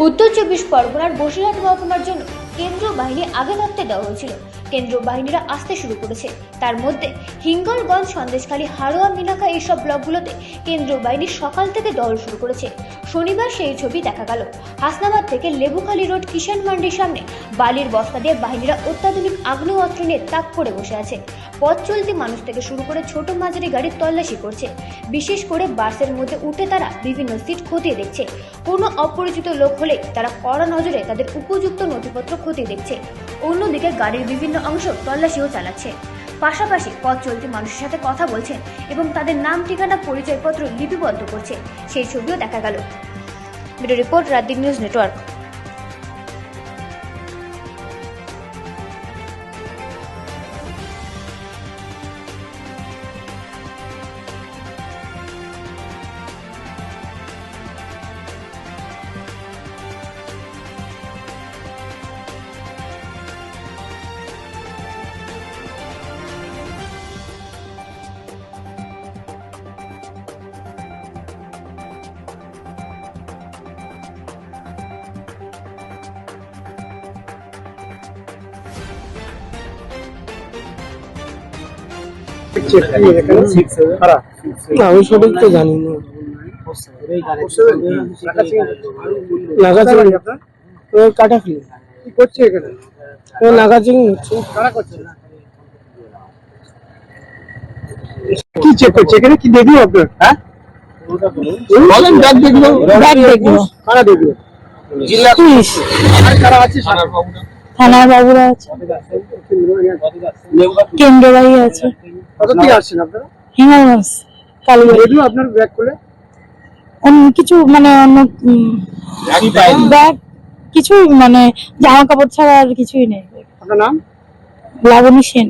উত্তর 24 পরগনার বসিরহাট মহকুমার জন্য কেন্দ্রীয় বাহিনী আগে থাকতে দেওয়া হয়েছিল। কেন্দ্রীয় বাহিনীরা আসতে শুরু করেছে। তার মধ্যে হিঙ্গলগঞ্জ, সন্দেশখালী, হাড়োয়া, মিনাখা এইসব ব্লকগুলোতে কেন্দ্রীয় বাহিনী সকাল থেকে টহল শুরু করেছে। শনিবার সেই ছবি দেখা গেল। হাসনাবাদ থেকে লেবুখালী রোড কিষাণ মান্ডির সামনে বালির বস্তা দিয়ে বাহিনীরা অত্যাধুনিক আগ্নেয়াস্ত্র নিয়ে তাক করে বসে আছে। পথ চলতি মানুষ থেকে শুরু করে ছোট মাঝারি গাড়ির তল্লাশি করছে। বিশেষ করে বাসের মধ্যে উঠে তারা বিভিন্ন সিট খতিয়ে দেখছে। কোনো অপরিচিত লোক হলে তারা কড়া নজরে তাদের উপযুক্ত নথিপত্র খতিয়ে দেখছে। অন্যদিকে গাড়ির বিভিন্ন অংশ তল্লাশিও চালাচ্ছে। পাশাপাশি পথ চলতি মানুষের সাথে কথা বলছেন এবং তাদের নাম, ঠিকানা, পরিচয়পত্র লিপিবদ্ধ করছে। সেই ছবিও দেখা গেল। Video report, রাতদিন news network. আমি সঠিক তো জানি না। কাটাফি কি করছে এখানে? নাগাচিং হচ্ছে। কারা করছে? কি চেক করছে এখানে? কি দেখলো আপনার? হ্যাঁ বলেন। ব্যাগ দেখলো? ব্যাগ দেখলো। কারা দেখলো? জিল্লা পুলিশ। আর কারা আছে? থানার বাবুরা আছে, কেন্দ্র বাড়ি আছে। কত থেকে আসছেন আপনারা? হিঙ্গলগঞ্জ কালীবাড়ি। দেখলো আপনার ব্যাগ খুলে? অন্য কিছু মানে অন্য ব্যাগ কিছু মানে জামা কাপড় ছাড়া আর কিছুই নেই। আপনার নাম? লাবণী সেন।